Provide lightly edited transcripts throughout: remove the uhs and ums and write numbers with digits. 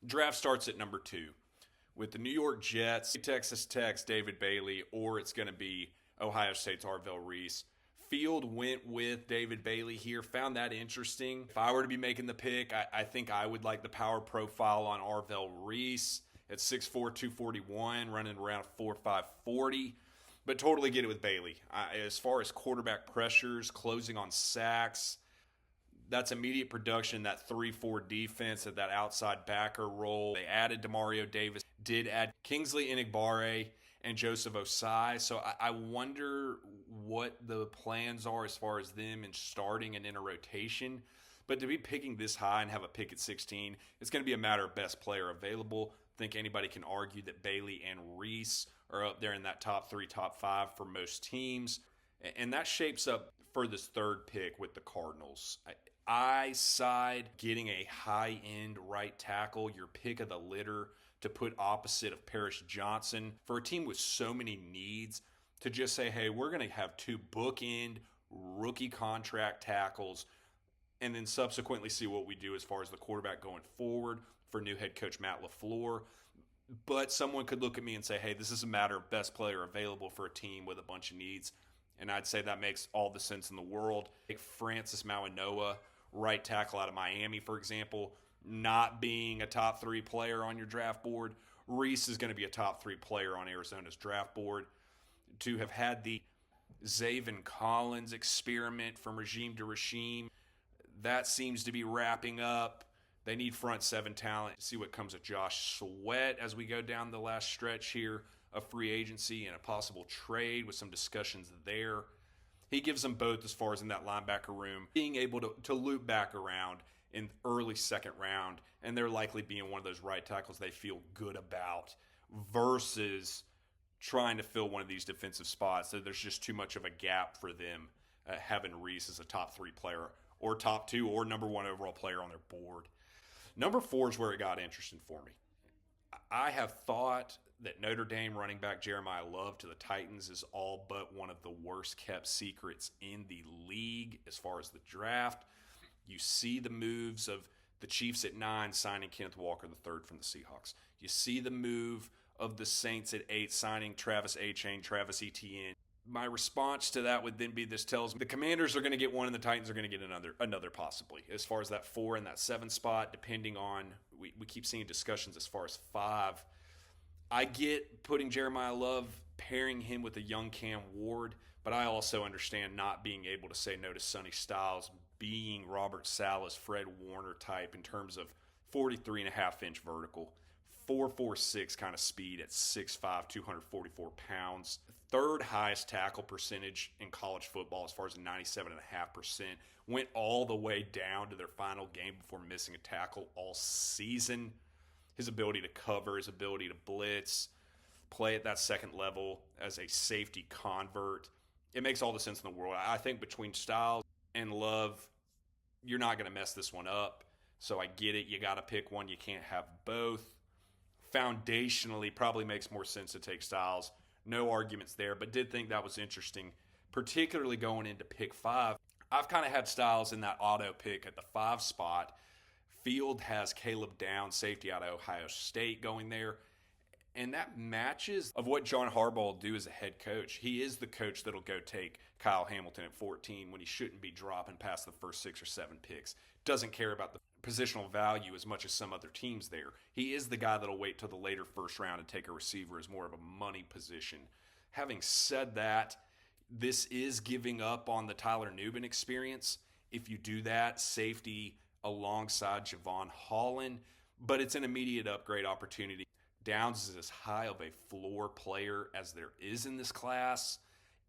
Draft starts at number 2 with the New York Jets, Texas Tech's David Bailey, or it's going to be Ohio State's Arvell Reese. Field went with David Bailey here. Found that interesting. If I were to be making the pick, I think I would like the power profile on Arvell Reese at 6'4", 241, running around 4'5", 40. But totally get it with Bailey. As far as quarterback pressures, closing on sacks, that's immediate production, that 3-4 defense at that outside backer role. They added Demario Davis, did add Kingsley Enagbare and Joseph Osai. So I wonder what the plans are as far as them and starting and in a rotation. But to be picking this high and have a pick at 16, it's going to be a matter of best player available. I think anybody can argue that Bailey and Reese are up there in that top 3, top 5 for most teams. And that shapes up for this third pick with the Cardinals. I side getting a high-end right tackle, your pick of the litter, to put opposite of Paris Johnson. For a team with so many needs, to just say, hey, we're going to have 2 bookend rookie contract tackles and then subsequently see what we do as far as the quarterback going forward for new head coach Matt LaFleur. But someone could look at me and say, hey, this is a matter of best player available for a team with a bunch of needs. And I'd say that makes all the sense in the world. Like Francis Mauigoa, right tackle out of Miami, for example, not being a top 3 player on your draft board. Reese is going to be a top 3 player on Arizona's draft board. To have had the Zaven Collins experiment from regime to regime, that seems to be wrapping up. They need front 7 talent. See what comes of Josh Sweat as we go down the last stretch here of free agency and a possible trade with some discussions there. He gives them both as far as in that linebacker room, being able to loop back around in early second round, and they're likely being one of those right tackles they feel good about versus trying to fill one of these defensive spots. So there's just too much of a gap for them having Reese as a top 3 player or top 2 or number 1 overall player on their board. Number 4 is where it got interesting for me. I have thought that Notre Dame running back Jeremiah Love to the Titans is all but one of the worst kept secrets in the league as far as the draft. You see the moves of the Chiefs at 9 signing Kenneth Walker III from the Seahawks. You see the move of the Saints at 8 signing Travis Etienne, Travis Etienne. My response to that would then be, this tells me the Commanders are going to get one and the Titans are going to get another possibly. As far as that 4 and that 7 spot, depending on, we keep seeing discussions as far as 5. I get putting Jeremiah Love, pairing him with a young Cam Ward, but I also understand not being able to say no to Sonny Styles, being Robert Saleh's Fred Warner type in terms of 43.5-inch vertical, 4.46 kind of speed at 6'5", 244 pounds. Third highest tackle percentage in college football as far as 97.5%. Went all the way down to their final game before missing a tackle all season. His ability to cover, his ability to blitz, play at that second level as a safety convert. It makes all the sense in the world. I think between Styles and Love, you're not going to mess this one up. So I get it. You got to pick one. You can't have both. Foundationally, probably makes more sense to take Styles. No arguments there, but did think that was interesting, particularly going into pick 5. I've kind of had Styles in that auto pick at the 5 spot. Field has Caleb Downs, safety out of Ohio State, going there. And that matches of what John Harbaugh will do as a head coach. He is the coach that'll go take Kyle Hamilton at 14 when he shouldn't be dropping past the first 6 or 7 picks. Doesn't care about the positional value as much as some other teams there. He is the guy that'll wait till the later first round and take a receiver as more of a money position. Having said that, this is giving up on the Tyler Nubin experience. If you do that, safety alongside Javon Holland, but it's an immediate upgrade opportunity. Downs is as high of a floor player as there is in this class.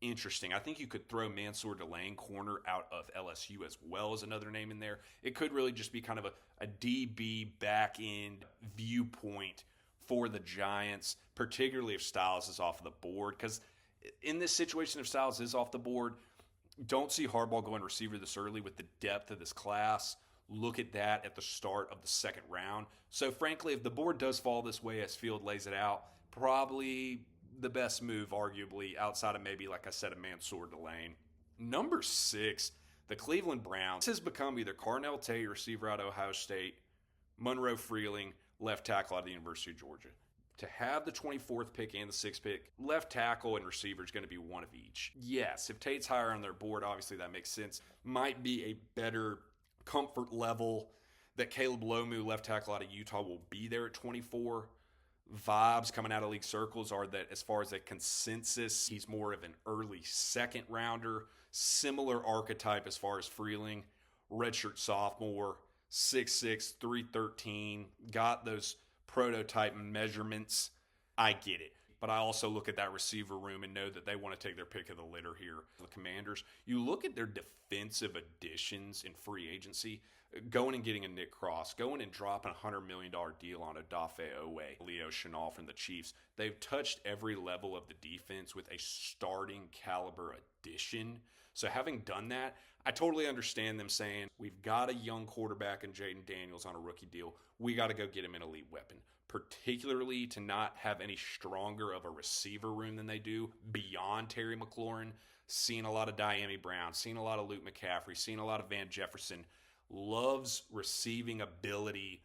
Interesting. I think you could throw Mansour Delane, corner out of LSU, as well as another name in there. It could really just be kind of a DB back-end viewpoint for the Giants, particularly if Styles is off the board. Because in this situation, if Styles is off the board, don't see Harbaugh going receiver this early with the depth of this class. Look at that at the start of the second round. So frankly, if the board does fall this way as Field lays it out, probably the best move, arguably, outside of maybe, like I said, a Mansour Delane. Number 6, the Cleveland Browns. This has become either Carnell Tate, receiver out of Ohio State, Monroe Freeling, left tackle out of the University of Georgia. To have the 24th pick and the 6th pick, left tackle and receiver is going to be one of each. Yes, if Tate's higher on their board, obviously that makes sense. Might be a better comfort level that Caleb Lomu, left tackle out of Utah, will be there at 24. Vibes coming out of league circles are that as far as a consensus, he's more of an early second rounder. Similar archetype as far as Freeling, redshirt sophomore, 6'6", 313, got those prototype measurements. I get it. But I also look at that receiver room and know that they want to take their pick of the litter here. The Commanders, you look at their defensive additions in free agency, going and getting a Nick Cross, going and dropping a $100 million deal on Odafe Owe, Leo Chenal from the Chiefs. They've touched every level of the defense with a starting caliber addition. So having done that, I totally understand them saying, we've got a young quarterback in Jaden Daniels on a rookie deal. We got to go get him an elite weapon, particularly to not have any stronger of a receiver room than they do beyond Terry McLaurin. Seeing a lot of Diami Brown, seeing a lot of Luke McCaffrey, seeing a lot of Van Jefferson. Love's receiving ability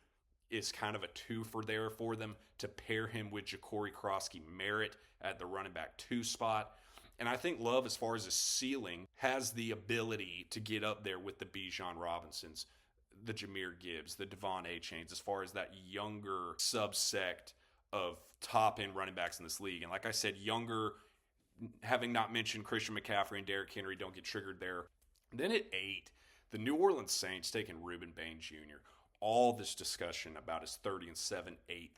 is kind of a twofer there for them to pair him with Ja'Cory Krosky-Merritt at the running back 2 spot. And I think Love, as far as his ceiling, has the ability to get up there with the Bijan Robinsons, the Jahmyr Gibbs, the Devon A-Chains, as far as that younger subsect of top-end running backs in this league. And like I said, younger, having not mentioned Christian McCaffrey and Derrick Henry, don't get triggered there. Then at 8, the New Orleans Saints taking Reuben Bain Jr. All this discussion about his 30 7/8"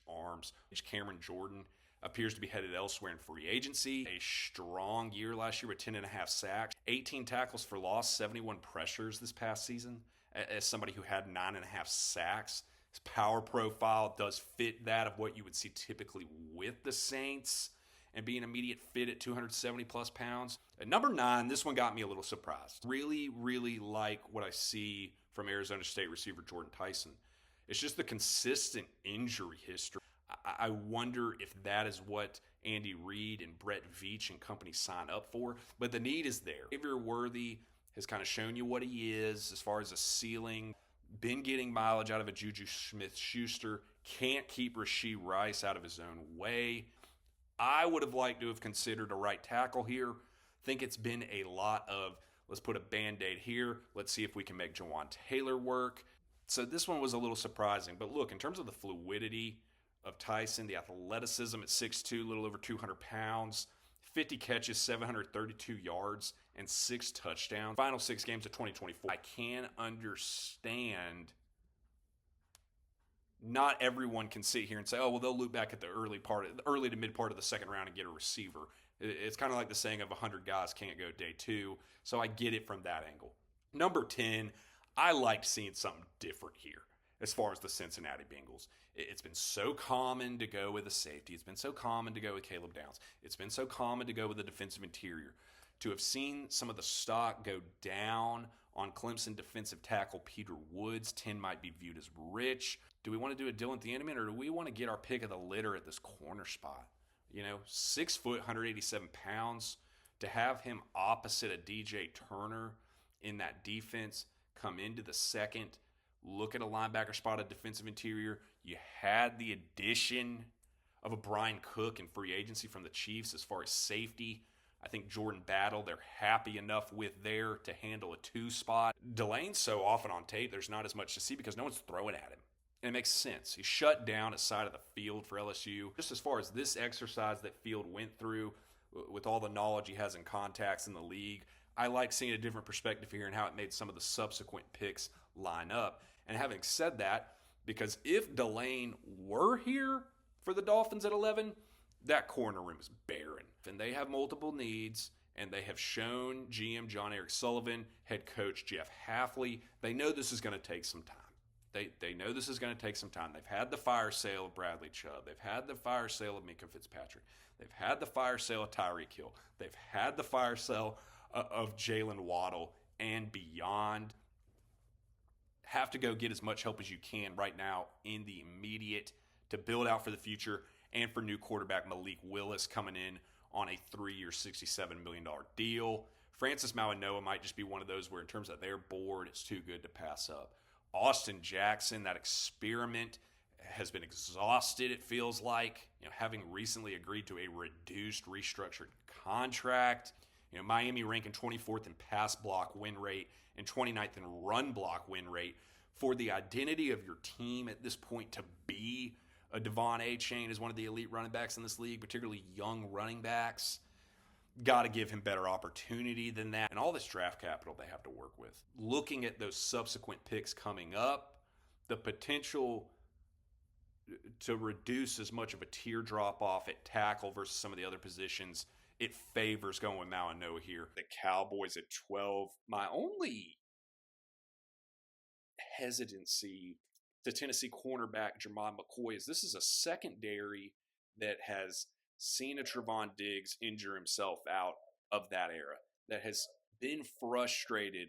arms. Cameron Jordan appears to be headed elsewhere in free agency. A strong year last year with 10.5 sacks, 18 tackles for loss, 71 pressures this past season. As somebody who had 9.5 sacks, his power profile does fit that of what you would see typically with the Saints, and be an immediate fit at 270 plus pounds. At number 9, this one got me a little surprised. Really, really like what I see from Arizona State receiver Jordan Tyson. It's just the consistent injury history. I wonder if that is what Andy Reid and Brett Veach and company sign up for. But the need is there. Xavier Worthy has kind of shown you what he is as far as a ceiling. Been getting mileage out of a Juju Smith-Schuster. Can't keep Rashee Rice out of his own way. I would have liked to have considered a right tackle here. Think it's been a lot of, let's put a Band-Aid here. Let's see if we can make Jawan Taylor work. So this one was a little surprising. But look, in terms of the fluidity of Tyson, the athleticism at 6'2", a little over 200 pounds, 50 catches, 732 yards, and 6 touchdowns. Final 6 games of 2024. I can understand not everyone can sit here and say, oh, well, they'll look back at the early to mid part of the second round and get a receiver. It's kind of like the saying of 100 guys can't go day 2. So I get it from that angle. Number 10, I liked seeing something different here as far as the Cincinnati Bengals. It's been so common to go with a safety. It's been so common to go with Caleb Downs. It's been so common to go with the defensive interior. To have seen some of the stock go down on Clemson defensive tackle Peter Woods, 10 might be viewed as rich. Do we want to do a Dylan Thieneman, or do we want to get our pick of the litter at this corner spot? 6 foot, 187 pounds. To have him opposite a DJ Turner in that defense, come into the second, look at a linebacker spot, a defensive interior. You had the addition of a Brian Cook in free agency from the Chiefs as far as safety. I think Jordan Battle, they're happy enough with there to handle a 2 spot. Delane's so often on tape, there's not as much to see because no one's throwing at him. And it makes sense. He shut down a side of the field for LSU. Just as far as this exercise that Field went through with all the knowledge he has and contacts in the league, I like seeing a different perspective here and how it made some of the subsequent picks line up. And having said that, because if Delane were here for the Dolphins at 11, that corner room is barren. And they have multiple needs, and they have shown GM John Eric Sullivan, head coach Jeff Hafley, they know this is going to take some time. They know this is going to take some time. They've had the fire sale of Bradley Chubb. They've had the fire sale of Minka Fitzpatrick. They've had the fire sale of Tyreek Hill. They've had the fire sale of Jalen Waddle and beyond. Have to go get as much help as you can right now in the immediate to build out for the future, and for new quarterback Malik Willis coming in on a 3-year, $67 million deal. Francis Mauigoa might just be one of those where in terms of their board, it's too good to pass up. Austin Jackson, that experiment, has been exhausted, it feels like, having recently agreed to a reduced, restructured contract. Miami ranking 24th in pass block win rate and 29th in run block win rate. For the identity of your team at this point to be a Devon Achane as one of the elite running backs in this league, particularly young running backs, got to give him better opportunity than that. And all this draft capital they have to work with. Looking at those subsequent picks coming up, the potential to reduce as much of a tier drop off at tackle versus some of the other positions, it favors going with Malino here. The Cowboys at 12. My only hesitancy to Tennessee cornerback Jermon McCoy is this is a secondary that has seen a Trevon Diggs injure himself out of that era, that has been frustrated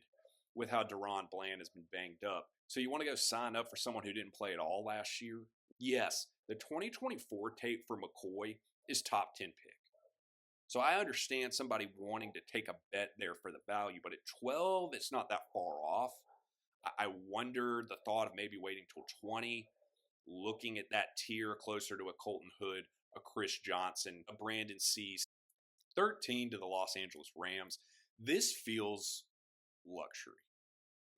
with how Deron Bland has been banged up. So you want to go sign up for someone who didn't play at all last year? Yes, the 2024 tape for McCoy is top 10 pick. So I understand somebody wanting to take a bet there for the value, but at 12, it's not that far off. I wonder the thought of maybe waiting till 20, looking at that tier closer to a Colton Hood, a Chris Johnson, a Brandon Cease. 13 to the Los Angeles Rams. This feels luxury.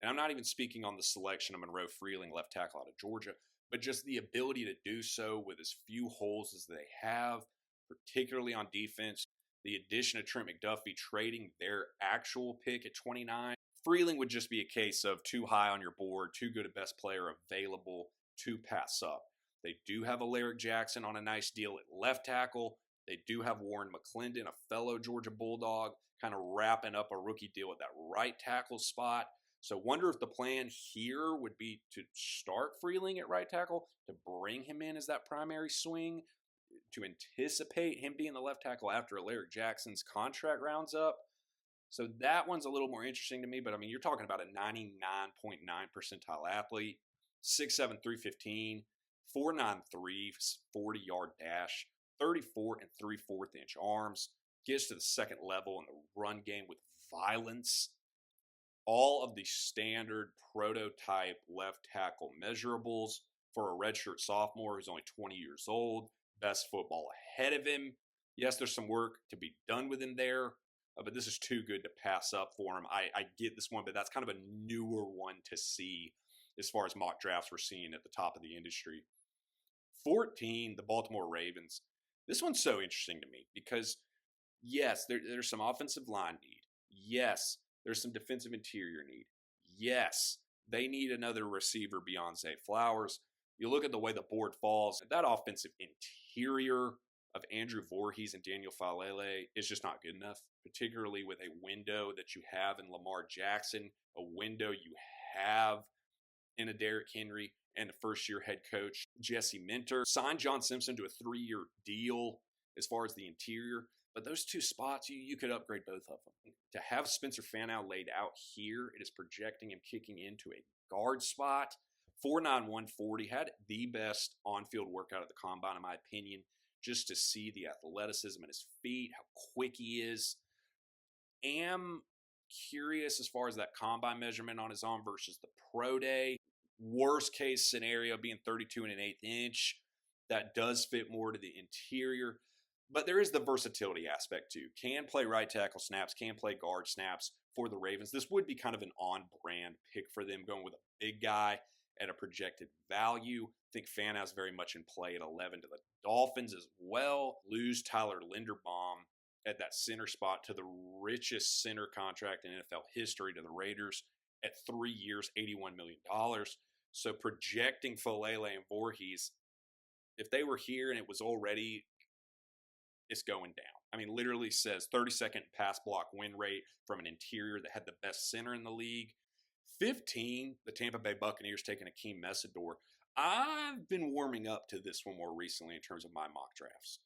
And I'm not even speaking on the selection of Monroe Freeling, left tackle out of Georgia, but just the ability to do so with as few holes as they have, particularly on defense. The addition of Trent McDuffie, trading their actual pick at 29. Freeling would just be a case of too high on your board, too good a best player available to pass up. They do have Alaric Jackson on a nice deal at left tackle. They do have Warren McClendon, a fellow Georgia Bulldog, kind of wrapping up a rookie deal at that right tackle spot. So wonder if the plan here would be to start Freeling at right tackle, to bring him in as that primary swing, to anticipate him being the left tackle after Alaric Jackson's contract rounds up. So that one's a little more interesting to me, but I mean, you're talking about a 99.9 percentile athlete, 6'7", 315, 4'9", 40-yard dash, 34 and 3/4 inch arms, gets to the second level in the run game with violence. All of the standard prototype left tackle measurables for a redshirt sophomore who's only 20 years old, best football ahead of him. Yes, there's some work to be done with him there, but this is too good to pass up for him. I get this one, but that's kind of a newer one to see as far as mock drafts we're seeing at the top of the industry. 14, the Baltimore Ravens. This one's so interesting to me because, yes, there's some offensive line need. Yes, there's some defensive interior need. Yes, they need another receiver beyond Zay Flowers. You look at the way the board falls, that offensive interior of Andrew Voorhees and Daniel Falele is just not good enough, particularly with a window that you have in Lamar Jackson, a window you have in a Derrick Henry, and the first-year head coach, Jesse Minter. Signed John Simpson to a 3-year deal as far as the interior, but those two spots, you could upgrade both of them. To have Spencer Fanow laid out here, it is projecting him kicking into a guard spot. 4'9", 140, had the best on-field workout of the combine, in my opinion, just to see the athleticism in his feet, how quick he is. Am curious as far as that combine measurement on his arm versus the pro day. Worst case scenario being 32 and an eighth inch. That does fit more to the interior. But there is the versatility aspect too. Can play right tackle snaps, can play guard snaps for the Ravens. This would be kind of an on-brand pick for them, going with a big guy at a projected value. I think Fanow's very much in play at 11 to the Dolphins as well. Lose Tyler Linderbaum at that center spot to the richest center contract in NFL history to the Raiders at 3 years, $81 million. So projecting Falele and Voorhees, if they were here and it was already, it's going down. I mean, literally says 32nd pass block win rate from an interior that had the best center in the league. 15, the Tampa Bay Buccaneers taking Akeem Messidor. I've been warming up to this one more recently in terms of my mock drafts.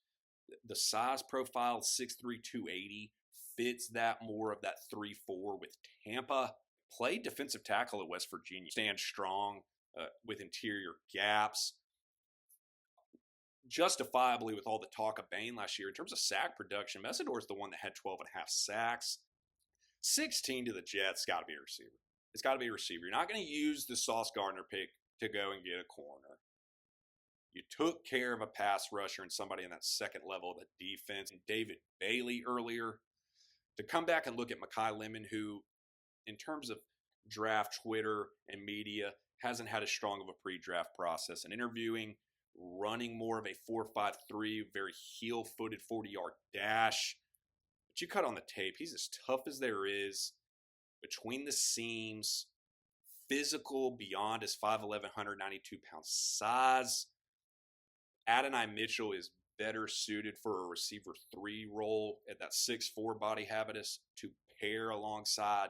The size profile, 6'3", 280, fits that more of that 3'4" with Tampa. Played defensive tackle at West Virginia. Stands strong with interior gaps. Justifiably, with all the talk of Bain last year, in terms of sack production, Messidor is the one that had 12 and a half sacks. 16 to the Jets, got to be a receiver. It's got to be a receiver. You're not going to use the Sauce Gardner pick to go and get a corner. You took care of a pass rusher and somebody in that second level of the defense, and David Bailey earlier. To come back and look at Mekhi Lemon, who, in terms of draft Twitter and media, hasn't had as strong of a pre-draft process and interviewing, running more of a 4.53, very heel-footed 40-yard dash. But you cut on the tape, he's as tough as there is, between the seams, physical beyond his 5'11", 192-pound size. Adonai Mitchell is better suited for a receiver 3 role at that 6'4" body habitus to pair alongside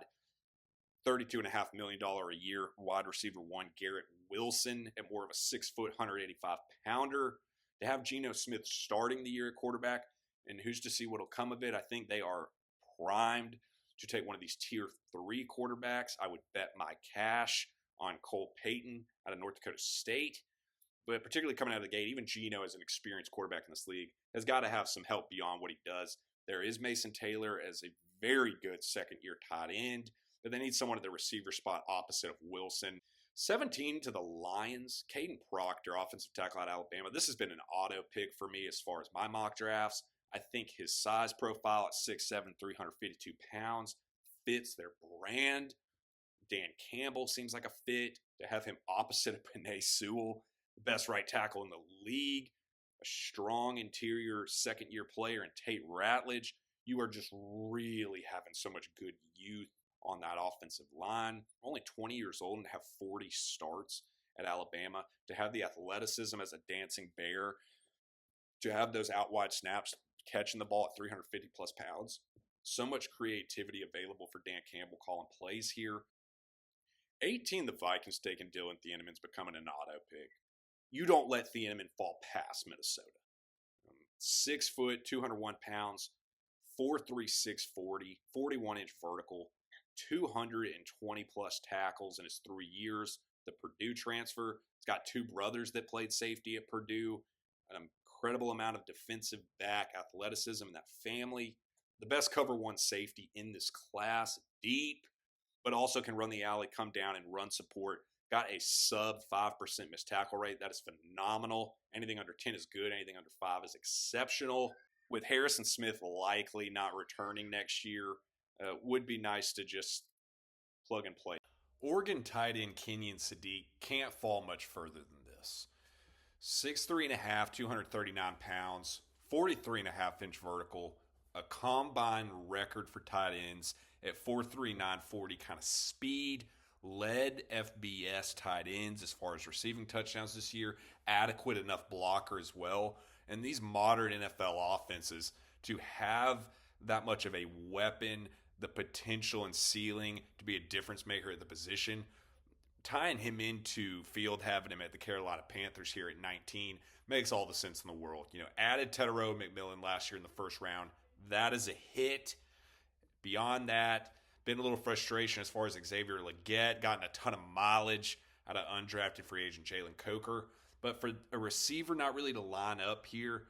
$32.5 million a year wide receiver 1 Garrett Wilson at more of a 6 foot, 185-pounder. To have Geno Smith starting the year at quarterback, and who's to see what'll come of it. I think they are primed to take one of these tier 3 quarterbacks. I would bet my cash on Cole Payton out of North Dakota State. But particularly coming out of the gate, even Geno, as an experienced quarterback in this league, has got to have some help beyond what he does. There is Mason Taylor as a very good second-year tight end, but they need someone at the receiver spot opposite of Wilson. 17 to the Lions. Caden Proctor, offensive tackle out of Alabama. This has been an auto pick for me as far as my mock drafts. I think his size profile at 6'7", 352 pounds fits their brand. Dan Campbell seems like a fit. To have him opposite of Penei Sewell, the best right tackle in the league, a strong interior second-year player in Tate Ratledge. You are just really having so much good youth on that offensive line. Only 20 years old and have 40 starts at Alabama. To have the athleticism as a dancing bear, to have those out wide snaps, catching the ball at 350-plus pounds. So much creativity available for Dan Campbell calling plays here. 18, the Vikings taking Dylan Thieneman's becoming an auto pick. You don't let Thieneman fall past Minnesota. 6 foot, 201 pounds, 4.3, 640, 41-inch vertical, 220-plus tackles in his 3 years. The Purdue transfer. He's got 2 brothers that played safety at Purdue. An incredible amount of defensive back athleticism in that family. The best cover 1 safety in this class. Deep, but also can run the alley, come down, and run support. Got a sub 5% missed tackle rate. That is phenomenal. Anything under 10 is good. Anything under 5 is exceptional. With Harrison Smith likely not returning next year, would be nice to just plug and play. Oregon tight end Kenyon Sadiq can't fall much further than this. 6'3.5", 239 pounds, 43.5-inch vertical, a combine record for tight ends at 4.3, 940 kind of speed. Led FBS tight ends as far as receiving touchdowns this year. Adequate enough blocker as well. And these modern NFL offenses, to have that much of a weapon, the potential and ceiling to be a difference maker at the position, tying him into field, having him at the Carolina Panthers here at 19 makes all the sense in the world. You know, added Tetero McMillan last year in the first round. That is a hit. Beyond that, been a little frustration as far as Xavier Legette, gotten a ton of mileage out of undrafted free agent Jalen Coker. But for a receiver not really to line up here,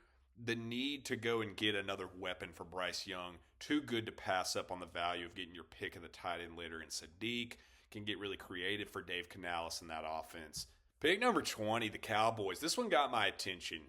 the need to go and get another weapon for Bryce Young, too good to pass up on the value of getting your pick of the tight end litter. And Sadiq can get really creative for Dave Canales in that offense. Pick number 20, the Cowboys. This one got my attention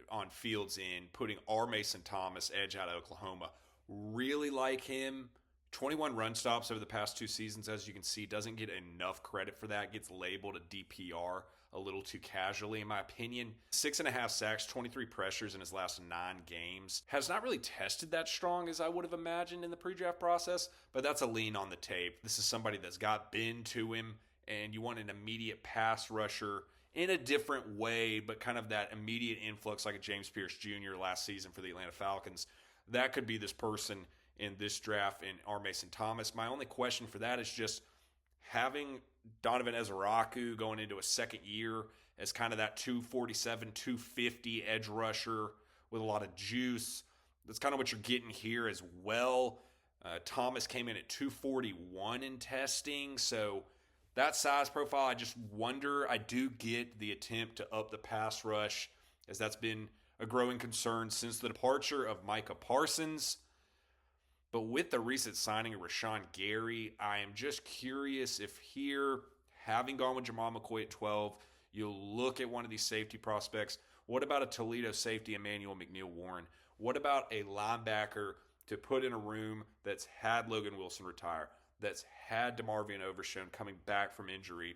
on Fields End, putting R. Mason Thomas, edge out of Oklahoma. Really like him. 21 run stops over the past 2 seasons, as you can see. Doesn't get enough credit for that. Gets labeled a DPR a little too casually, in my opinion. 6.5 sacks, 23 pressures in his last 9 games. Has not really tested that strong as I would have imagined in the pre-draft process, but that's a lean on the tape. This is somebody that's got bend to him, and you want an immediate pass rusher in a different way, but kind of that immediate influx like a James Pierce Jr. last season for the Atlanta Falcons. That could be this person in this draft in R. Mason Thomas. My only question for that is just having Donovan Ezeraku going into a second year as kind of that 247, 250 edge rusher with a lot of juice. That's kind of what you're getting here as well. Thomas came in at 241 in testing, so that size profile, I just wonder. I do get the attempt to up the pass rush, as that's been a growing concern since the departure of Micah Parsons. But with the recent signing of Rashawn Gary, I am just curious if here, having gone with Jamal McCoy at 12, you'll look at one of these safety prospects What about a Toledo safety, Emmanuel McNeil-Warren? What about a linebacker to put in a room that's had Logan Wilson retire, that's had DeMarvion Overshown coming back from injury?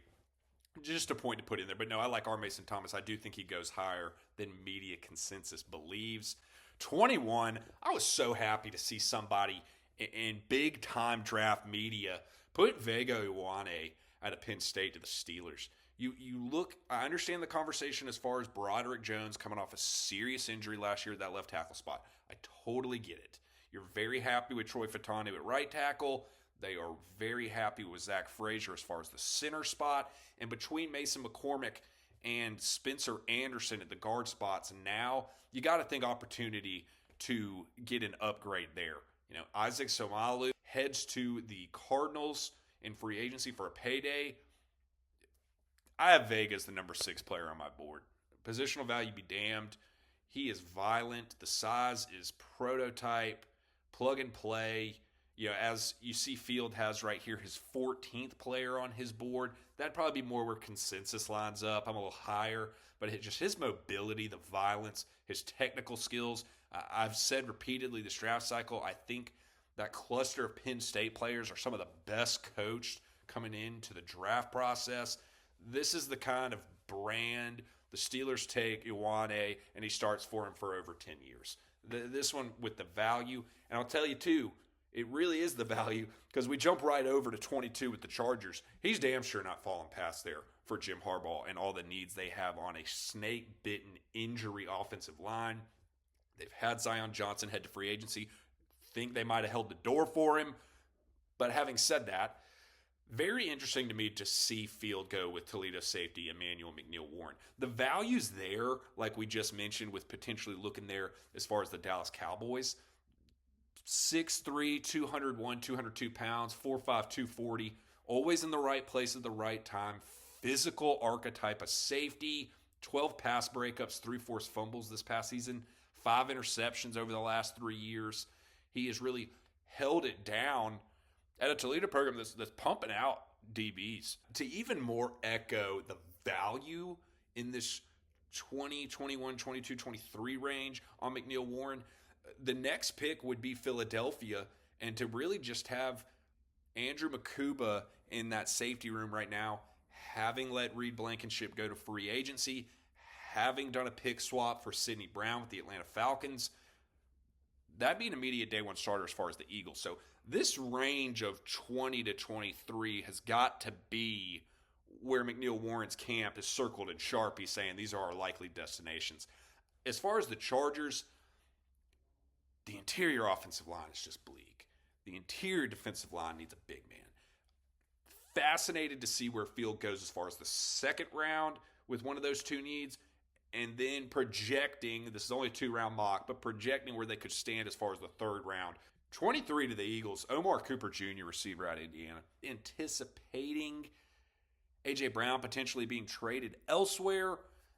Just a point to put in there. But no, I like R. Mason Thomas. I do think he goes higher than media consensus believes. 21, I was so happy to see somebody in big-time draft media put Vega Ioane out of Penn State to the Steelers. You look, I understand the conversation as far as Broderick Jones coming off a serious injury last year at that left tackle spot. I totally get it. You're very happy with Troy Fautanu at right tackle. They are very happy with Zach Frazier as far as the center spot. And between Mason McCormick and Spencer Anderson at the guard spots, now you got to think opportunity to get an upgrade there. You know, Isaac Somalu heads to the Cardinals in free agency for a payday. I have Vega as the number 6 player on my board. Positional value be damned. He is violent. The size is prototype, plug and play. You know, as you see, Field has right here his 14th player on his board. That'd probably be more where consensus lines up. I'm a little higher, but just his mobility, the violence, his technical skills. I've said repeatedly this draft cycle, I think that cluster of Penn State players are some of the best coached coming into the draft process. This is the kind of brand the Steelers take Ioane, and he starts for him for over 10 years. This one with the value, and I'll tell you too, it really is the value because we jump right over to 22 with the Chargers. He's damn sure not falling past there for Jim Harbaugh and all the needs they have on a snake-bitten injury offensive line. They've had Zion Johnson head to free agency. Think they might have held the door for him. But having said that, very interesting to me to see Field go with Toledo safety Emmanuel McNeil-Warren. The value's there, like we just mentioned, with potentially looking there as far as the Dallas Cowboys. 6'3", 201, 202 pounds, 4'5", 240. Always in the right place at the right time. Physical archetype of safety. 12 pass breakups, 3 forced fumbles this past season. 5 interceptions over the last 3 years. He has really held it down at a Toledo program that's pumping out DBs. To even more echo the value in this 20, 21, 22, 23 range on McNeil-Warren, the next pick would be Philadelphia, and to really just have Andrew Makuba in that safety room right now, having let Reed Blankenship go to free agency, having done a pick swap for Sidney Brown with the Atlanta Falcons, that'd be an immediate day one starter as far as the Eagles. So this range of 20 to 23 has got to be where McNeil-Warren's camp is circled in Sharpie saying these are our likely destinations. As far as the Chargers, the interior offensive line is just bleak. The interior defensive line needs a big man. Fascinated to see where Field goes as far as the second round with one of those two needs, and then projecting, this is only a 2-round mock, but projecting where they could stand as far as the third round. 23 to the Eagles, Omar Cooper Jr., receiver out of Indiana. Anticipating A.J. Brown potentially being traded elsewhere.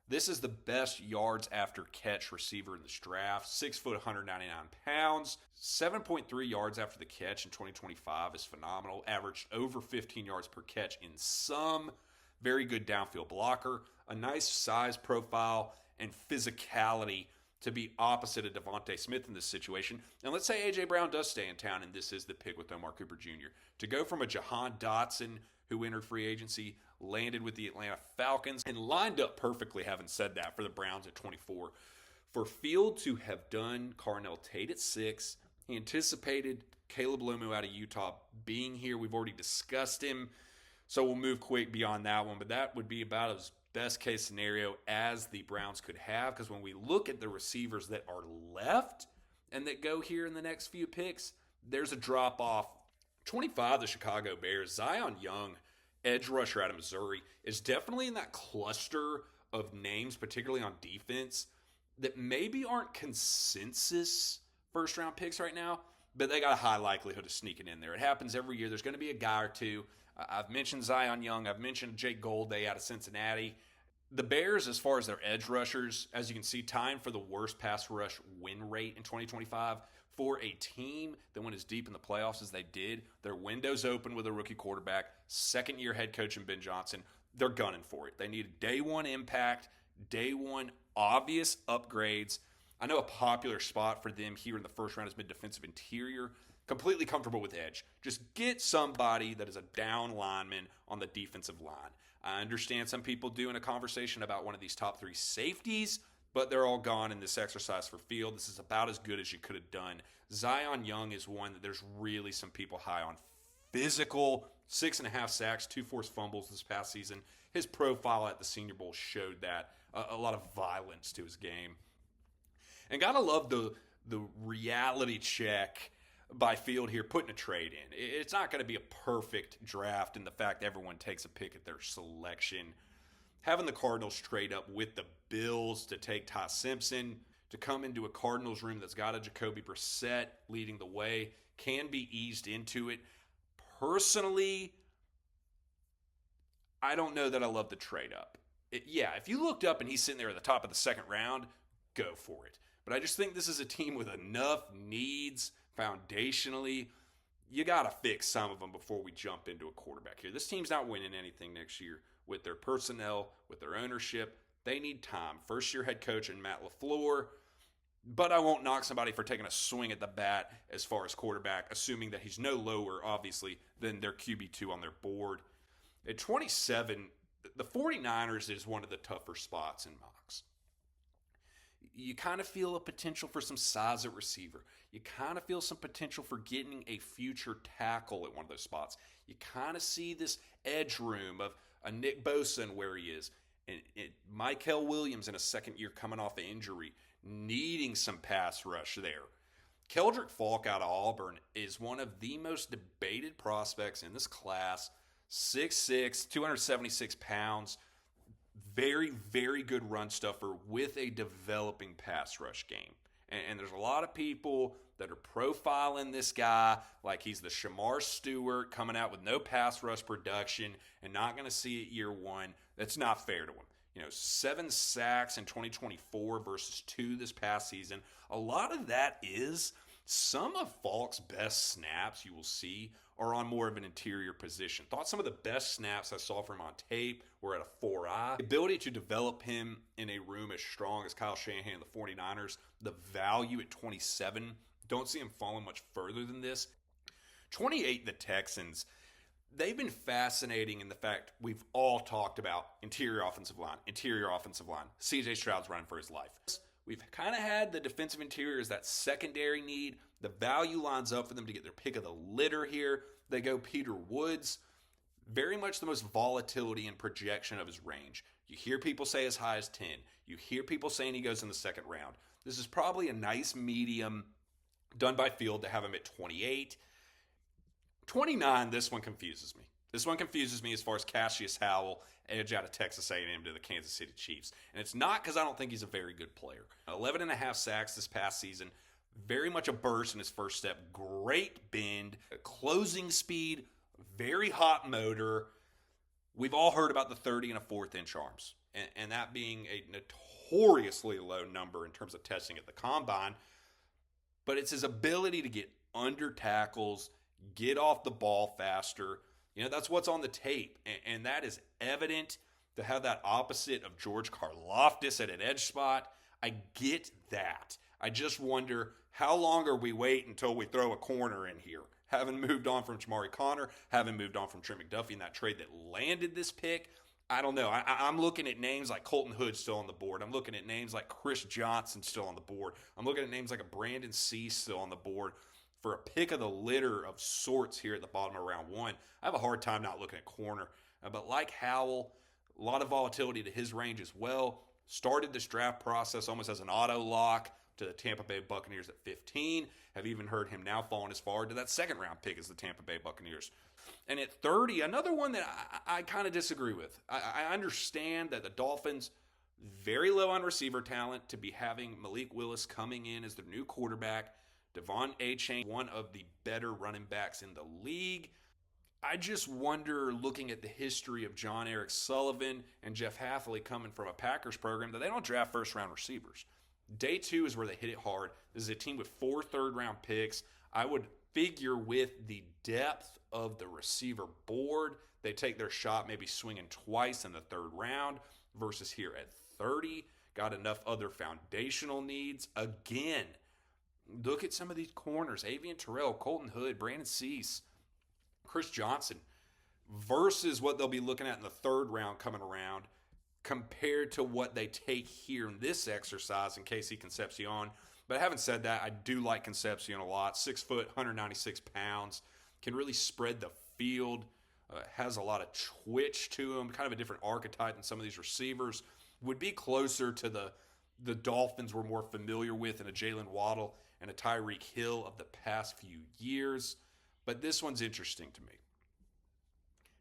This is the best yards after catch receiver in this draft. 6 foot, 199 pounds. 7.3 yards after the catch in 2025 is phenomenal. Averaged over 15 yards per catch in some. Very good downfield blocker. A nice size profile and physicality to be opposite of Devontae Smith in this situation. And let's say A.J. Brown does stay in town and this is the pick with Omar Cooper Jr. To go from a Jahan Dotson who entered free agency, landed with the Atlanta Falcons, and lined up perfectly, having said that, for the Browns at 24. For Field to have done Carnell Tate at 6, he anticipated Caleb Lomu out of Utah being here. We've already discussed him, so we'll move quick beyond that one. But that would be about as best case scenario as the Browns could have, because when we look at the receivers that are left and that go here in the next few picks, there's a drop off. 25, the Chicago Bears, Zion Young, edge rusher out of Missouri, is definitely in that cluster of names, particularly on defense, that maybe aren't consensus first-round picks right now, but they got a high likelihood of sneaking in there. It happens every year. There's going to be a guy or two. I've mentioned Zion Young. I've mentioned Jake Goldday out of Cincinnati. The Bears, as far as their edge rushers, as you can see, tying for the worst pass rush win rate in 2025. For a team that went as deep in the playoffs as they did, their window's open with a rookie quarterback, second-year head coach in Ben Johnson. They're gunning for it. They need a day one impact, Day one, obvious upgrades. I know a popular spot for them here in the first round has been defensive interior. Completely comfortable with edge. Just get somebody that is a down lineman on the defensive line. I understand some people doing a conversation about one of these top 3 safeties, but they're all gone in this exercise for field. This is about as good as you could have done. Zion Young is one that there's really some people high on. Physical, 6.5 sacks, 2 forced fumbles this past season. His profile at the Senior Bowl showed that. A lot of violence to his game. And gotta love the reality check by field here, putting a trade in. It's not going to be a perfect draft in the fact everyone takes a pick at their selection. Having the Cardinals trade up with the Bills to take Ty Simpson, to come into a Cardinals room that's got a Jacoby Brissett leading the way, can be eased into it. Personally, I don't know that I love the trade up. If you looked up and he's sitting there at the top of the second round, go for it. But I just think this is a team with enough needs foundationally. You got to fix some of them before we jump into a quarterback here. This team's not winning anything next year with their personnel, with their ownership. They need time. First-year head coach in Matt LaFleur. But I won't knock somebody for taking a swing at the bat as far as quarterback, assuming that he's no lower, obviously, than their QB2 on their board. At 27, the 49ers is one of the tougher spots in mocks. You kind of feel a potential for some size at receiver. You kind of feel some potential for getting a future tackle at one of those spots. You kind of see this edge room of a Nick Bosa and where he is. And Michael Williams in a second year coming off an injury, needing some pass rush there. Keldrick Falk out of Auburn is one of the most debated prospects in this class. 6'6", 276 pounds. Very, very good run stuffer with a developing pass rush game. And there's a lot of people that are profiling this guy like he's the Shamar Stewart coming out with no pass rush production and not going to see it year one. That's not fair to him. 7 sacks in 2024 versus 2 this past season. A lot of that is some of Falk's best snaps you will see are on more of an interior position. Thought some of the best snaps I saw from him on tape were at a 4-eye. The ability to develop him in a room as strong as Kyle Shanahan and the 49ers, the value at 27, don't see him falling much further than this. 28, the Texans. They've been fascinating in the fact we've all talked about interior offensive line. CJ Stroud's running for his life. We've kind of had the defensive interior as that secondary need. The value lines up for them to get their pick of the litter here. They go Peter Woods. Very much the most volatility and projection of his range. You hear people say as high as 10. You hear people saying he goes in the second round. This is probably a nice medium done by field to have him at 28. 29, this one confuses me. This one confuses me as far as Cassius Howell, edge out of Texas A&M to the Kansas City Chiefs. And it's not because I don't think he's a very good player. 11.5 sacks this past season. Very much a burst in his first step. Great bend, closing speed, very hot motor. We've all heard about the 30 and a fourth inch arms. And that being a notoriously low number in terms of testing at the combine. But it's his ability to get under tackles, get off the ball faster. That's what's on the tape. And that is evident. To have that opposite of George Karlaftis at an edge spot, I get that. I just wonder, how long are we waiting until we throw a corner in here? Having moved on from Jamari Connor, having moved on from Trent McDuffie in that trade that landed this pick, I don't know. I'm looking at names like Colton Hood still on the board. I'm looking at names like Chris Johnson still on the board. I'm looking at names like a Brandon Cease still on the board for a pick of the litter of sorts here at the bottom of round one. I have a hard time not looking at corner. But like Howell, a lot of volatility to his range as well. Started this draft process almost as an auto lock to the Tampa Bay Buccaneers at 15. Have even heard him now falling as far to that second round pick as the Tampa Bay Buccaneers. And at 30, another one that I kind of disagree with. I understand that the Dolphins, very low on receiver talent, to be having Malik Willis coming in as their new quarterback. Devon Achane, one of the better running backs in the league. I just wonder, looking at the history of John Eric Sullivan and Jeff Hafley coming from a Packers program, that they don't draft first-round receivers. Day 2 is where they hit it hard. This is a team with 4 third-round picks. I would figure with the depth of the receiver board, they take their shot maybe swinging twice in the third round versus here at 30. Got enough other foundational needs. Again, look at some of these corners. Avian Terrell, Colton Hood, Brandon Cease, Chris Johnson versus what they'll be looking at in the third round coming around compared to what they take here in this exercise in Casey Concepcion. But having said that, I do like Concepcion a lot. 6 foot, 196 pounds, can really spread the field, has a lot of twitch to him, kind of a different archetype than some of these receivers. Would be closer to the Dolphins we're more familiar with, and a Jalen Waddle and a Tyreek Hill of the past few years. But this one's interesting to me.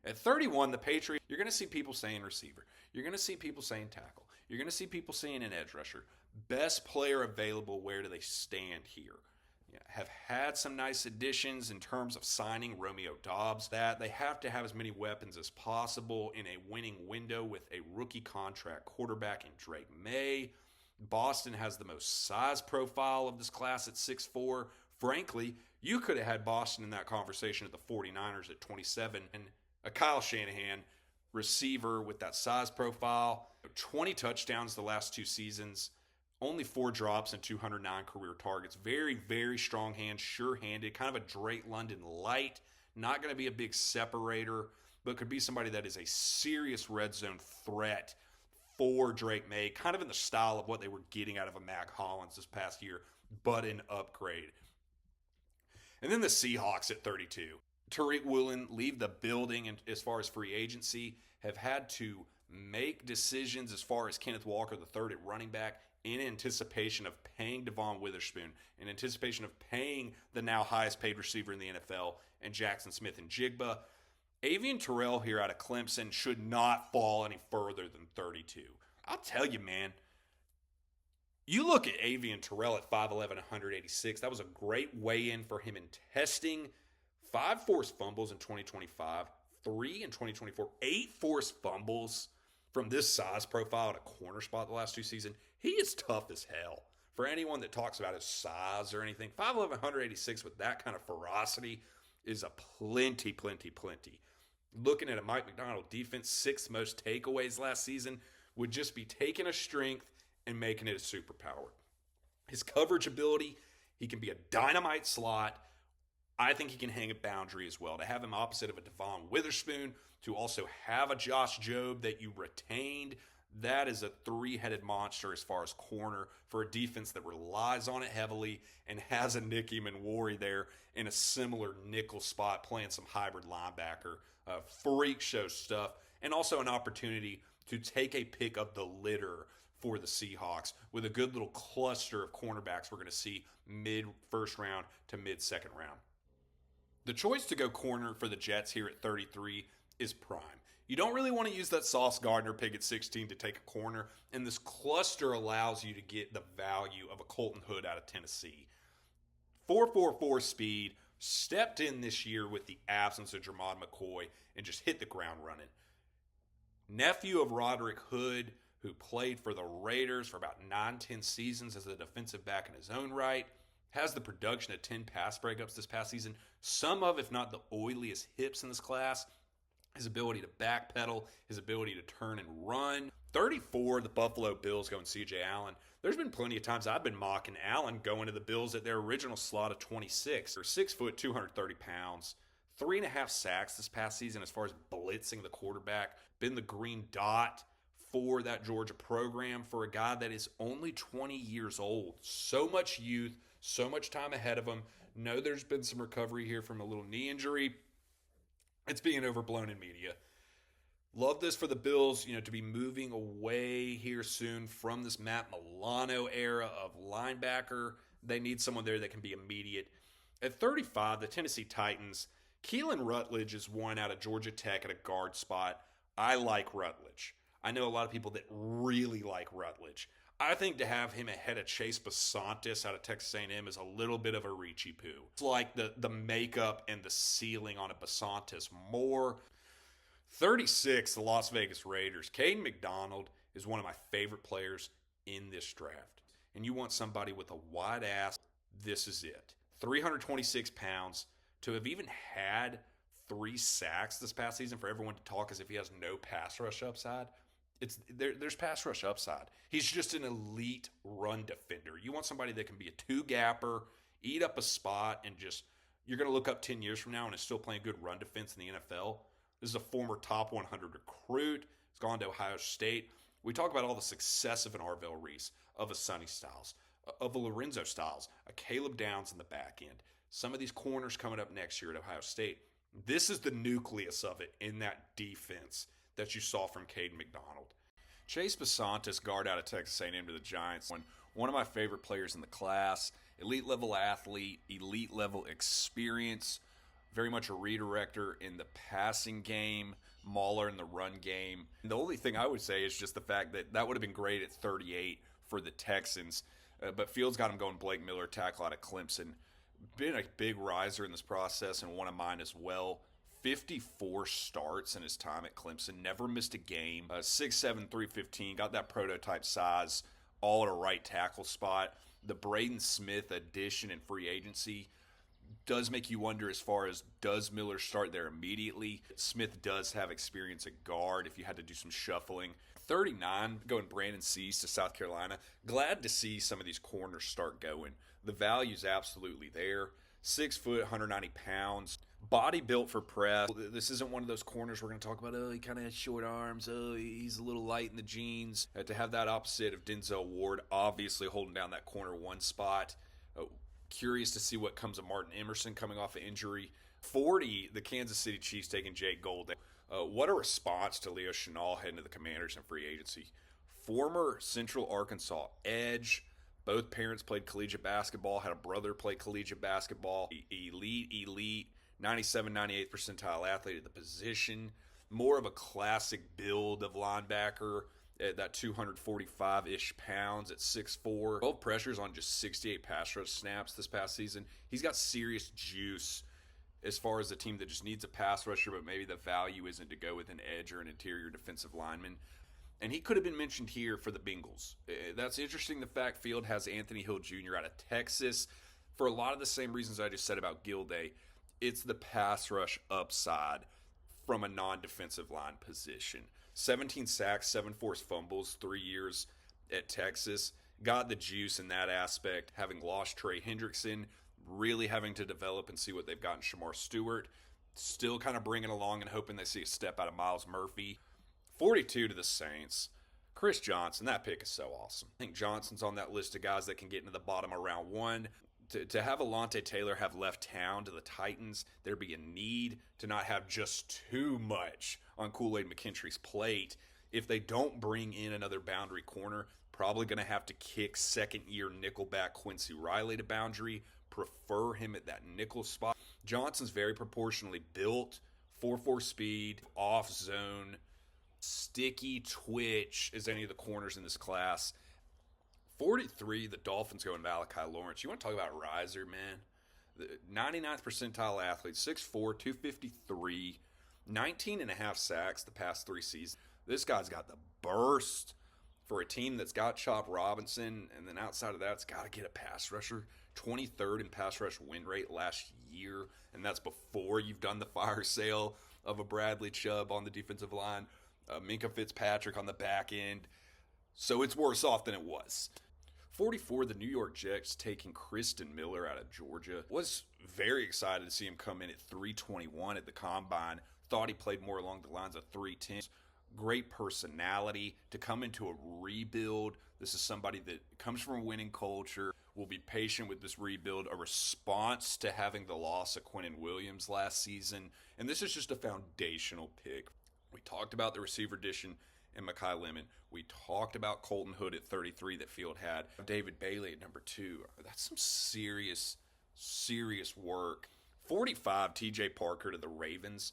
At 31, the Patriots, you're going to see people saying receiver. You're going to see people saying tackle. You're going to see people saying an edge rusher. Best player available, where do they stand here? Have had some nice additions in terms of signing Romeo Doubs. That they have to have as many weapons as possible in a winning window with a rookie contract quarterback in Drake May. Boston has the most size profile of this class at 6'4". Frankly, you could have had Boston in that conversation at the 49ers at 27, and a Kyle Shanahan receiver with that size profile. 20 touchdowns the last 2 seasons. Only 4 drops and 209 career targets. Very, very strong hand, sure-handed, kind of a Drake London light. Not going to be a big separator, but could be somebody that is a serious red zone threat for Drake May, kind of in the style of what they were getting out of a Mac Hollins this past year, but an upgrade. And then the Seahawks at 32. Tariq Woolen leave the building, and as far as free agency, have had to make decisions as far as Kenneth Walker III at running back, in anticipation of paying Devon Witherspoon, in anticipation of paying the now highest paid receiver in the NFL, and Jackson Smith and Jigba. Avian Terrell here out of Clemson should not fall any further than 32. I'll tell you, man, you look at Avian Terrell at 5'11", 186. That was a great weigh-in for him in testing. 5 forced fumbles in 2025, 3 in 2024, 8 forced fumbles from this size profile at a corner spot the last 2 seasons. He is tough as hell. For anyone that talks about his size or anything, 5'11", 186 with that kind of ferocity is a plenty. Looking at a Mike McDonald defense, 6th most takeaways last season, would just be taking a strength and making it a superpower. His coverage ability, he can be a dynamite slot. I think he can hang a boundary as well. To have him opposite of a Devon Witherspoon, to also have a Josh Jobe that you retained, that is a 3-headed monster as far as corner for a defense that relies on it heavily and has a Nicky Manwari there in a similar nickel spot playing some hybrid linebacker. Freak show stuff, and also an opportunity to take a pick of the litter for the Seahawks with a good little cluster of cornerbacks we're going to see mid-first round to mid-second round. The choice to go corner for the Jets here at 33 is prime. You don't really want to use that Sauce Gardner pick at 16 to take a corner, and this cluster allows you to get the value of a Colton Hood out of Tennessee. 4.44 speed, stepped in this year with the absence of Jermod McCoy and just hit the ground running. Nephew of Roderick Hood, who played for the Raiders for about 9-10 seasons as a defensive back in his own right, has the production of 10 pass breakups this past season, some of, if not the oiliest hips in this class, his ability to backpedal, his ability to turn and run. 34, the Buffalo Bills going C.J. Allen. There's been plenty of times I've been mocking Allen going to the Bills at their original slot of 26. They're 6 foot, 230 pounds. 3.5 sacks this past season as far as blitzing the quarterback. Been the green dot for that Georgia program for a guy that is only 20 years old. So much youth, so much time ahead of him. Know there's been some recovery here from a little knee injury. It's being overblown in media. Love this for the Bills, to be moving away here soon from this Matt Milano era of linebacker. They need someone there that can be immediate. At 35, the Tennessee Titans, Keelan Rutledge is one out of Georgia Tech at a guard spot. I like Rutledge. I know a lot of people that really like Rutledge. I think to have him ahead of Chase Basantis out of Texas A&M is a little bit of a reachy poo. It's like the makeup and the ceiling on a Basantis more. 36, the Las Vegas Raiders. Caden McDonald is one of my favorite players in this draft. And you want somebody with a wide ass, this is it. 326 pounds, to have even had 3 sacks this past season, for everyone to talk as if he has no pass rush upside. There's pass rush upside. He's just an elite run defender. You want somebody that can be a two-gapper, eat up a spot, and just, you're going to look up 10 years from now and is still playing good run defense in the NFL. This is a former top 100 recruit. He's gone to Ohio State. We talk about all the success of an Arvell Reese, of a Sonny Styles, of a Lorenzo Styles, a Caleb Downs in the back end. Some of these corners coming up next year at Ohio State. This is the nucleus of it in that defense that you saw from Caden McDonald. Chase Basantis, guard out of Texas A&M to the Giants, one of my favorite players in the class, elite level athlete, elite level experience, very much a redirector in the passing game, mauler in the run game. And the only thing I would say is just the fact that would have been great at 38 for the Texans, but Fields got him going. Blake Miller, tackle out of Clemson, been a big riser in this process and one of mine as well. 54 starts in his time at Clemson, never missed a game. 6'7", 315, got that prototype size, all at a right tackle spot. The Braden Smith addition in free agency does make you wonder as far as, does Miller start there immediately? Smith does have experience at guard if you had to do some shuffling. 39, going Brandon Seas to South Carolina. Glad to see some of these corners start going. The value's absolutely there. 6 foot, 190 pounds. Body built for press. This isn't one of those corners we're going to talk about, oh, he kind of has short arms, oh, he's a little light in the jeans. To have that opposite of Denzel Ward, obviously holding down that corner one spot. Curious to see what comes of Martin Emerson coming off of injury. 40, the Kansas City Chiefs taking Jake Golden. What a response to Leo Chenal heading to the Commanders in free agency. Former Central Arkansas edge. Both parents played collegiate basketball, had a brother play collegiate basketball. Elite, 97, 98th percentile athlete at the position. More of a classic build of linebacker at that 245-ish pounds at 6'4". 12 pressures on just 68 pass rush snaps this past season. He's got serious juice as far as a team that just needs a pass rusher, but maybe the value isn't to go with an edge or an interior defensive lineman. And he could have been mentioned here for the Bengals. That's interesting, the fact Field has Anthony Hill Jr. out of Texas. For a lot of the same reasons I just said about Gilday, it's the pass rush upside from a non-defensive line position. 17 sacks, 7 forced fumbles, 3 years at Texas. Got the juice in that aspect, having lost Trey Hendrickson, really having to develop and see what they've got in Shamar Stewart. Still kind of bringing along and hoping they see a step out of Miles Murphy. 42 to the Saints. Chris Johnson, that pick is so awesome. I think Johnson's on that list of guys that can get into the bottom of round one. To have Alontae Taylor have left town to the Titans, there'd be a need to not have just too much on Kool-Aid McKinstry's plate. If they don't bring in another boundary corner, probably going to have to kick second-year nickelback Quincy Riley to boundary, prefer him at that nickel spot. Johnson's very proportionally built, 4.4 speed, off zone, sticky twitch as any of the corners in this class. 43, the Dolphins going Malachi Lawrence. You want to talk about riser, man? The 99th percentile athlete, 6'4", 253, 19 and a half sacks the past 3 seasons. This guy's got the burst for a team that's got Chop Robinson, and then outside of that, it's got to get a pass rusher. 23rd in pass rush win rate last year, and that's before you've done the fire sale of a Bradley Chubb on the defensive line, Minkah Fitzpatrick on the back end. So it's worse off than it was. 44, the New York Jets taking Kristen Miller out of Georgia. Was very excited to see him come in at 321 at the Combine. Thought he played more along the lines of 310. Great personality to come into a rebuild. This is somebody that comes from a winning culture, will be patient with this rebuild, a response to having the loss of Quinnen Williams last season. And this is just a foundational pick. We talked about the receiver addition and Mekhi Lemon. We talked about Colton Hood at 33 that Field had. David Bailey at number 2. That's some serious work. 45, TJ Parker to the Ravens.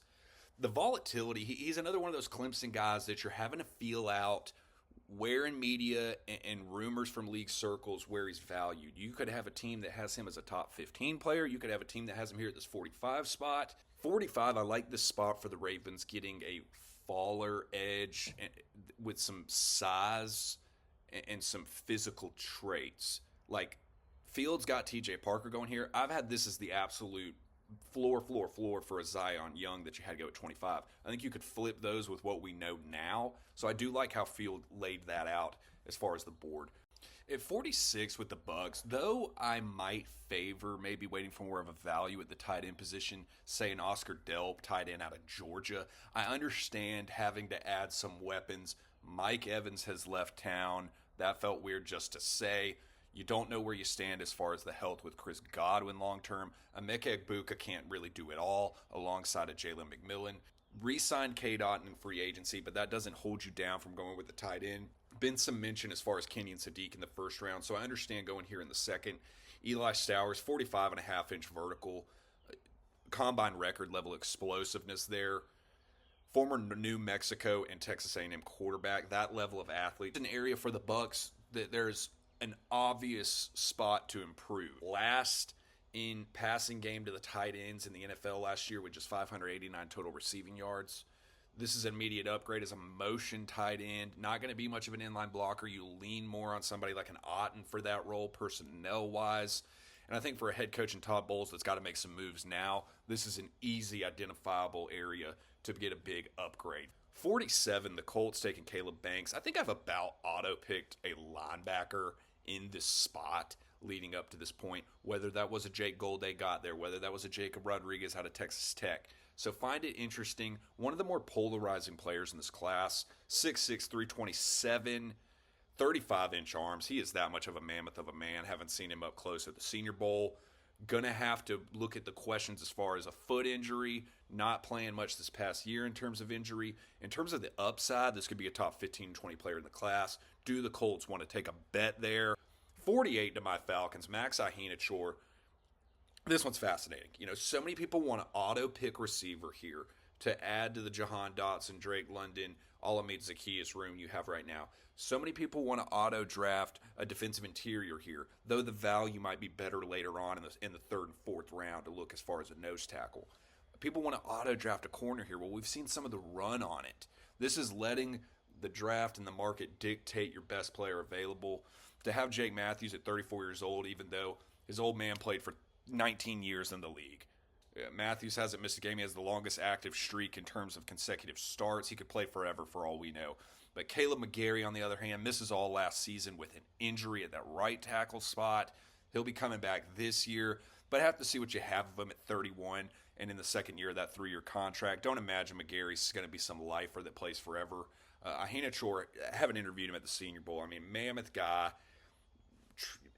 The volatility, he's another one of those Clemson guys that you're having to feel out where in media and rumors from league circles where he's valued. You could have a team that has him as a top 15 player. You could have a team that has him here at this 45 spot. 45, I like this spot for the Ravens, getting a faller edge with some size and some physical traits. Like Fields got TJ Parker going here. I've had this as the absolute floor for a Zion Young that you had to go at 25. I think you could flip those with what we know now. So I do like how Field laid that out as far as the board. At 46 with the Bucs, though I might favor maybe waiting for more of a value at the tight end position, say an Oscar Delp tight end out of Georgia. I understand having to add some weapons. Mike Evans has left town. That felt weird just to say. You don't know where you stand as far as the health with Chris Godwin long term. Emeka Egbuka can't really do it all alongside of Jalen McMillan. Re-signed K-Dot in free agency, but that doesn't hold you down from going with the tight end. Been some mention as far as Kenyon Sadiq in the first round, so I understand going here in the second. Eli Stowers, 45.5-inch vertical. Combine record level explosiveness there. Former New Mexico and Texas A&M quarterback, that level of athlete. An area for the Bucs that there's an obvious spot to improve. Last in passing game to the tight ends in the NFL last year with just 589 total receiving yards. This is an immediate upgrade as a motion tight end. Not going to be much of an inline blocker. You lean more on somebody like an Otten for that role personnel-wise. And I think for a head coach in Todd Bowles that's got to make some moves now, this is an easy identifiable area to get a big upgrade. 47, the Colts taking Caleb Banks. I think I've about auto-picked a linebacker in this spot leading up to this point, whether that was a Jake Golday got there, whether that was a Jacob Rodriguez out of Texas Tech. So find it interesting. One of the more polarizing players in this class, 6'6", 327, 35-inch arms. He is that much of a mammoth of a man. Haven't seen him up close at the Senior Bowl. Gonna have to look at the questions as far as a foot injury, not playing much this past year in terms of injury. In terms of the upside, this could be a top 15, 20 player in the class. Do the Colts want to take a bet there? 48 to my Falcons, Max Ihenachor. This one's fascinating. You know, so many people want to auto-pick receiver here to add to the Jahan Dotson, Drake London, Alameda Zaccheaus room you have right now. So many people want to auto-draft a defensive interior here, though the value might be better later on in the third and fourth round to look as far as a nose tackle. People want to auto-draft a corner here. Well, we've seen some of the run on it. This is letting the draft and the market dictate your best player available. To have Jake Matthews at 34 years old, even though his old man played for 19 years in the league. Matthews hasn't missed a game. He has the longest active streak in terms of consecutive starts. He could play forever for all we know. But Caleb McGarry, on the other hand, misses all last season with an injury at that right tackle spot. He'll be coming back this year, but have to see what you have of him at 31 and in the second year of that 3-year contract. Don't imagine McGarry's going to be some lifer that plays forever. Ihenachor, I haven't interviewed him at the Senior Bowl. I mean, mammoth guy.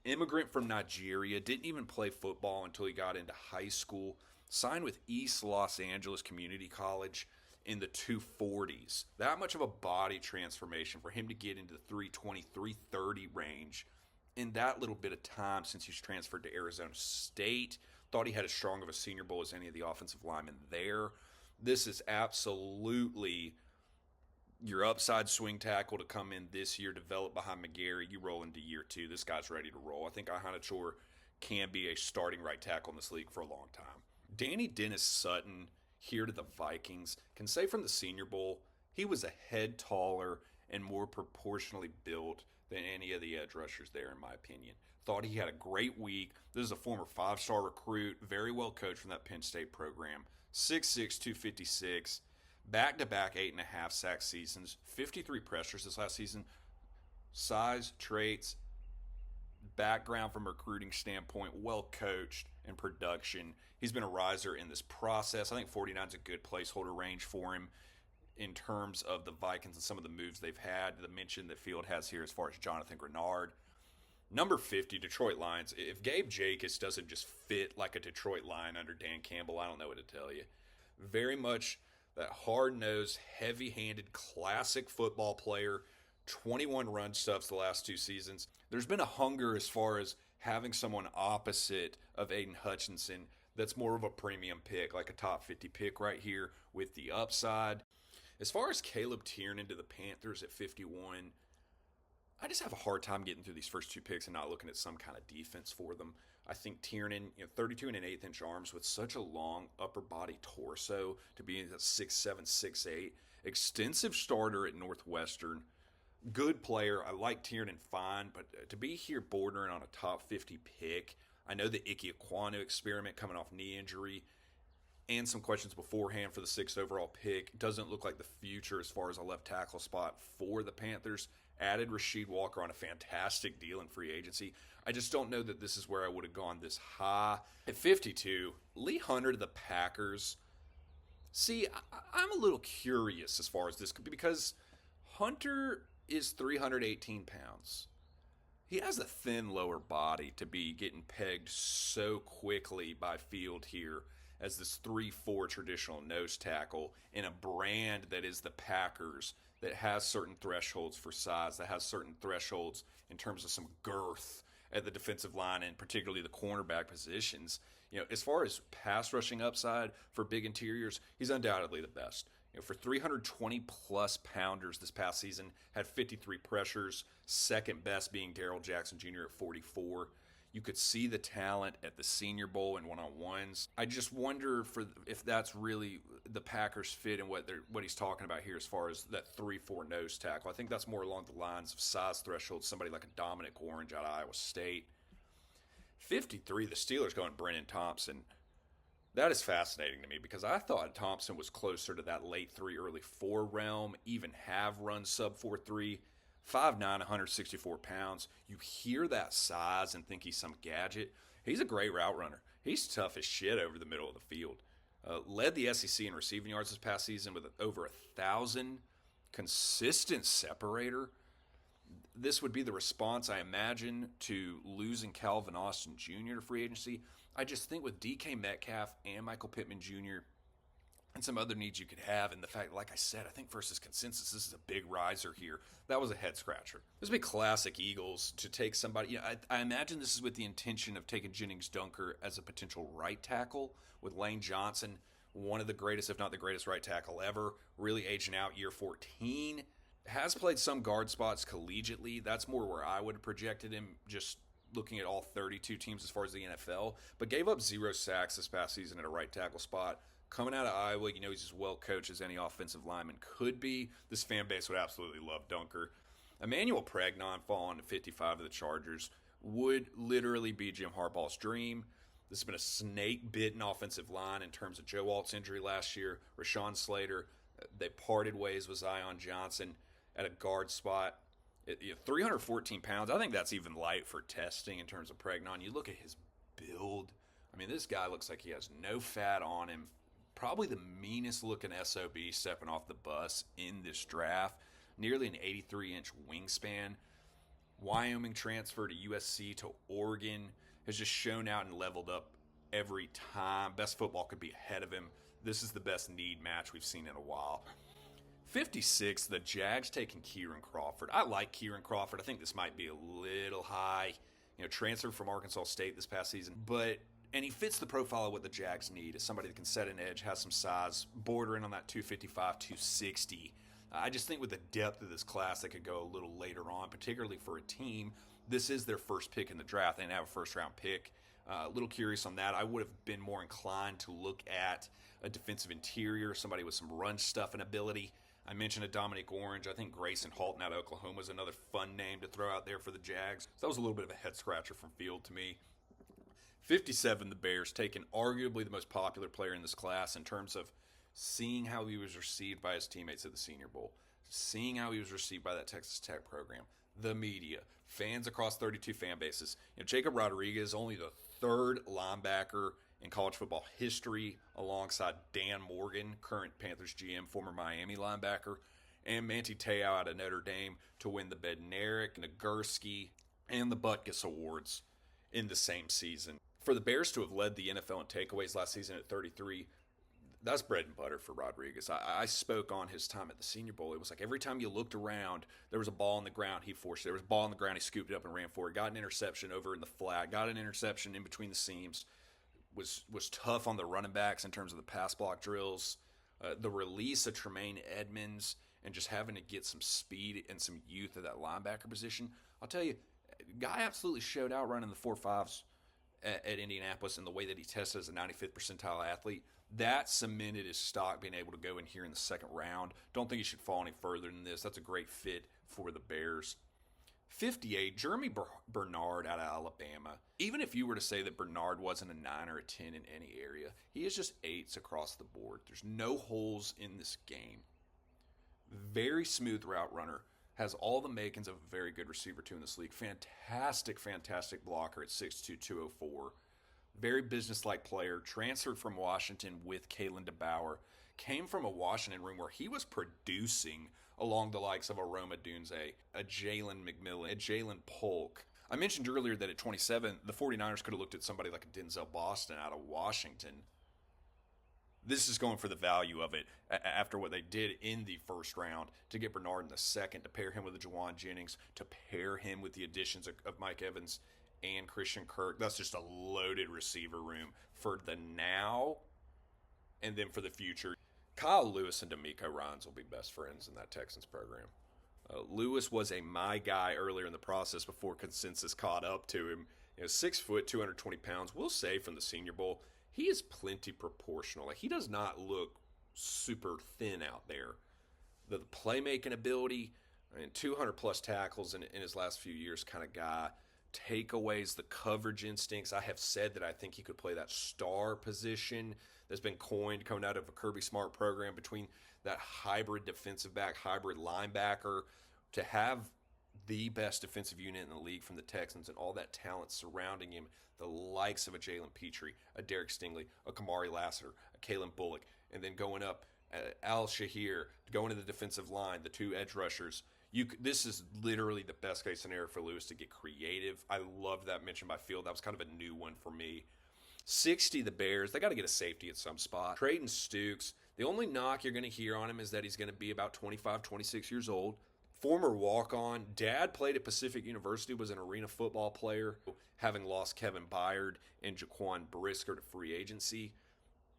Immigrant from Nigeria, didn't even play football until he got into high school. Signed with East Los Angeles Community College in the 240s. That much of a body transformation for him to get into the 320, 330 range in that little bit of time since he's transferred to Arizona State. Thought he had as strong of a Senior Bowl as any of the offensive linemen there. This is absolutely your upside swing tackle to come in this year, develop behind McGarry. You roll into year 2. This guy's ready to roll. I think Ihenachor can be a starting right tackle in this league for a long time. Danny Dennis Sutton here to the Vikings. Can say from the Senior Bowl, he was a head taller and more proportionally built than any of the edge rushers there, in my opinion. Thought he had a great week. This is a former 5-star recruit, very well coached from that Penn State program. 6'6", 256. Back-to-back 8.5 sack seasons, 53 pressures this last season. Size, traits, background from a recruiting standpoint, well coached and production. He's been a riser in this process. I think 49 is a good placeholder range for him in terms of the Vikings and some of the moves they've had. The mention that Field has here as far as Jonathan Grenard. Number 50, Detroit Lions. If Gabe Jacobs doesn't just fit like a Detroit Lion under Dan Campbell, I don't know what to tell you. Very much that hard-nosed, heavy-handed, classic football player, 21 run stuffs the last 2 seasons. There's been a hunger as far as having someone opposite of Aiden Hutchinson that's more of a premium pick, like a top 50 pick right here with the upside. As far as Caleb Tiernan to the Panthers at 51, I just have a hard time getting through these first 2 picks and not looking at some kind of defense for them. I think Tiernan, 32 and an 1/8 arms with such a long upper body torso to be at 6'7", 6'8", extensive starter at Northwestern. Good player. I like Tiernan fine, but to be here bordering on a top 50 pick, I know the Ike Ekwonu experiment coming off knee injury and some questions beforehand for the 6th overall pick. Doesn't look like the future as far as a left tackle spot for the Panthers. Added Rasheed Walker on a fantastic deal in free agency. I just don't know that this is where I would have gone this high. At 52, Lee Hunter to the Packers. See, I'm a little curious as far as this could be because Hunter is 318 pounds. He has a thin lower body to be getting pegged so quickly by Field here as this 3-4 traditional nose tackle in a brand that is the Packers, that has certain thresholds for size, that has certain thresholds in terms of some girth at the defensive line and particularly the cornerback positions. As far as pass rushing upside for big interiors, he's undoubtedly the best. For 320-plus pounders this past season, had 53 pressures, second best being Darrell Jackson Jr. at 44. You could see the talent at the Senior Bowl and one-on-ones. I just wonder if that's really the Packers fit and what he's talking about here as far as that 3-4 nose tackle. I think that's more along the lines of size threshold, somebody like a Dominic Orange out of Iowa State. 53, the Steelers going Brennan Thompson. That is fascinating to me because I thought Thompson was closer to that late 3, early 4 realm, even have run sub 4.3. 5'9", 164 pounds. You hear that size and think he's some gadget. He's a great route runner. He's tough as shit over the middle of the field. Led the SEC in receiving yards this past season with over 1,000. Consistent separator. This would be the response, I imagine, to losing Calvin Austin Jr. to free agency. I just think with DK Metcalf and Michael Pittman Jr., and some other needs you could have, and the fact, like I said, I think versus consensus, this is a big riser here. That was a head scratcher. This would be classic Eagles to take somebody. I imagine this is with the intention of taking Jennings Dunker as a potential right tackle with Lane Johnson, one of the greatest, if not the greatest right tackle ever, really aging out year 14. Has played some guard spots collegiately. That's more where I would have projected him, just looking at all 32 teams as far as the NFL, but gave up 0 sacks this past season at a right tackle spot. Coming out of Iowa, he's as well coached as any offensive lineman could be. This fan base would absolutely love Dunker. Emmanuel Pregnon falling to 55 of the Chargers would literally be Jim Harbaugh's dream. This has been a snake-bitten offensive line in terms of Joe Alt's injury last year. Rashawn Slater, they parted ways with Zion Johnson at a guard spot. 314 pounds, I think that's even light for testing in terms of Pregnon. You look at his build. This guy looks like he has no fat on him. Probably the meanest looking SOB stepping off the bus in this draft. Nearly an 83-inch wingspan. Wyoming transfer to USC to Oregon. Has just shown out and leveled up every time. Best football could be ahead of him. This is the best need match we've seen in a while. 56, the Jags taking Kieran Crawford. I like Kieran Crawford. I think this might be a little high. Transferred from Arkansas State this past season. And he fits the profile of what the Jags need as somebody that can set an edge, has some size, bordering on that 255, 260. I just think with the depth of this class, they could go a little later on, particularly for a team. This is their first pick in the draft. They didn't have a first-round pick. A little curious on that. I would have been more inclined to look at a defensive interior, somebody with some run stuff and ability. I mentioned a Dominic Orange. I think Grayson Halton out of Oklahoma is another fun name to throw out there for the Jags. So that was a little bit of a head-scratcher from Field to me. 57, the Bears, taking arguably the most popular player in this class in terms of seeing how he was received by his teammates at the Senior Bowl, seeing how he was received by that Texas Tech program, the media, fans across 32 fan bases. Jacob Rodriguez, only the 3rd linebacker in college football history, alongside Dan Morgan, current Panthers GM, former Miami linebacker, and Manti Te'o out of Notre Dame to win the Bednarik, Nagurski, and the Butkus Awards in the same season. For the Bears to have led the NFL in takeaways last season at 33, that's bread and butter for Rodriguez. I spoke on his time at the Senior Bowl. It was like every time you looked around, there was a ball on the ground, he forced it. There was a ball on the ground, he scooped it up and ran for it. Got an interception over in the flat, got an interception in between the seams. Was tough on the running backs in terms of the pass block drills. The release of Tremaine Edmonds and just having to get some speed and some youth at that linebacker position. I'll tell you, guy absolutely showed out running the 4.5s at Indianapolis in the way that he tested as a 95th percentile athlete. That cemented his stock being able to go in here in the second round. Don't think he should fall any further than this. That's a great fit for the Bears. 58, Jeremy Bernard out of Alabama. Even if you were to say that Bernard wasn't a 9 or a 10 in any area, he is just 8s across the board. There's no holes in this game. Very smooth route runner. Has all the makings of a very good receiver too in this league. Fantastic blocker at 6'2", 204. Very businesslike player. Transferred from Washington with Kalen DeBauer. Came from a Washington room where he was producing along the likes of a Roma Dunze, a Jalen McMillan, a Jalen Polk. I mentioned earlier that at 27, the 49ers could have looked at somebody like a Denzel Boston out of Washington. This is going for the value of it after what they did in the first round to get Bernard in the second, to pair him with a Juwan Jennings, to pair him with the additions of Mike Evans and Christian Kirk. That's just a loaded receiver room for the now and then for the future. Kyle Lewis and D'Amico Ryans will be best friends in that Texans program. Lewis was a my guy earlier in the process before consensus caught up to him. 6 foot, 220 pounds. We'll say from the Senior Bowl, he is plenty proportional. Like, he does not look super thin out there. The playmaking ability, 200 plus tackles in his last few years kind of guy. Takeaways, the coverage instincts. I have said that I think he could play that star position that's been coined coming out of a Kirby Smart program between that hybrid defensive back, hybrid linebacker, to have the best defensive unit in the league from the Texans and all that talent surrounding him, the likes of a Jalen Petrie, a Derek Stingley, a Kamari Lassiter, a Kalen Bullock, and then going up, Al Shahir, going to the defensive line, the 2 edge rushers. This is literally the best case scenario for Lewis to get creative. I love that mention by Field. That was kind of a new one for me. 60, the Bears. They got to get a safety at some spot. Trayton Stukes. The only knock you're going to hear on him is that he's going to be about 25, 26 years old. Former walk-on. Dad played at Pacific University, was an arena football player, having lost Kevin Byard and Jaquan Brisker to free agency.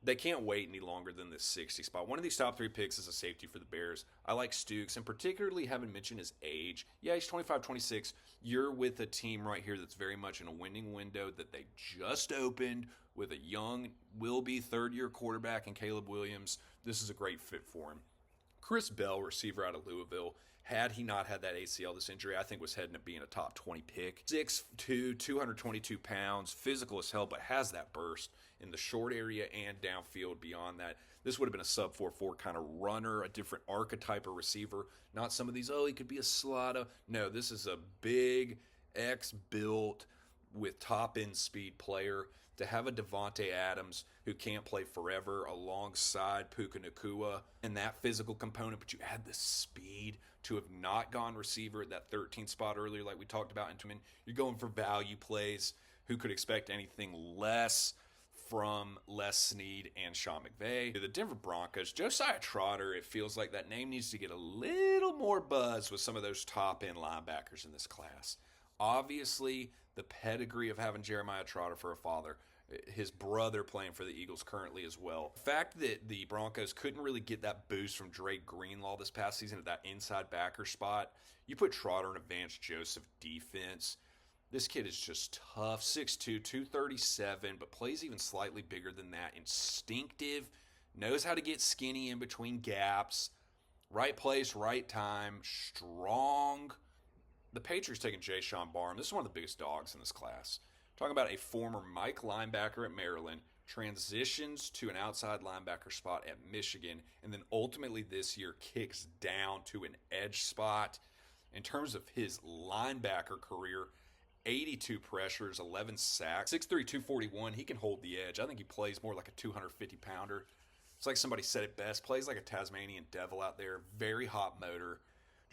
They can't wait any longer than this 60 spot. One of these top 3 picks is a safety for the Bears. I like Stukes, and particularly haven't mentioned his age. Yeah, he's 25, 26. You're with a team right here that's very much in a winning window that they just opened with a young, will-be third-year quarterback in Caleb Williams. This is a great fit for him. Chris Bell, receiver out of Louisville, had he not had that ACL, this injury, I think was heading to being a top 20 pick. 6'2", 222 pounds, physical as hell, but has that burst in the short area and downfield beyond that. This would have been a sub 4.4 kind of runner, a different archetype of receiver. Not some of these, he could be a slotta. No, this is a big, X-built, with top-end speed player. To have a Devontae Adams who can't play forever alongside Puka Nacua and that physical component, but you add the speed to have not gone receiver at that 13th spot earlier like we talked about. You're going for value plays. Who could expect anything less from Les Snead and Sean McVay? The Denver Broncos, Josiah Trotter, it feels like that name needs to get a little more buzz with some of those top-end linebackers in this class. Obviously, the pedigree of having Jeremiah Trotter for a father, his brother playing for the Eagles currently as well. The fact that the Broncos couldn't really get that boost from Drake Greenlaw this past season at that inside backer spot, you put Trotter in a Vance Joseph defense. This kid is just tough, 6'2", 237, but plays even slightly bigger than that. Instinctive, knows how to get skinny in between gaps, right place, right time, strong. The Patriots taking Jay Sean Barham. This is one of the biggest dogs in this class. Talking about a former Mike linebacker at Maryland, transitions to an outside linebacker spot at Michigan, and then ultimately this year kicks down to an edge spot. In terms of his linebacker career, 82 pressures, 11 sacks, 6'3", 241. He can hold the edge. I think he plays more like a 250-pounder. It's like somebody said it best. Plays like a Tasmanian devil out there. Very hot motor.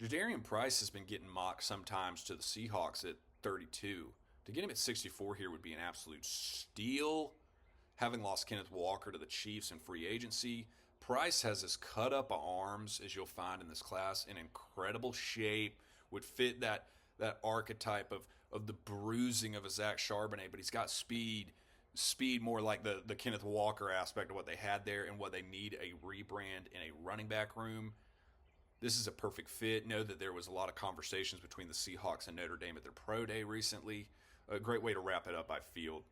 Jadarian Price has been getting mocked sometimes to the Seahawks at 32. To get him at 64 here would be an absolute steal. Having lost Kenneth Walker to the Chiefs in free agency, Price has as cut up arms as you'll find in this class, in incredible shape, would fit that archetype of the bruising of a Zach Charbonnet, but he's got speed more like the Kenneth Walker aspect of what they had there and what they need a rebrand in a running back room. This is a perfect fit. Know that there was a lot of conversations between the Seahawks and Notre Dame at their pro day recently. A great way to wrap it up by Field.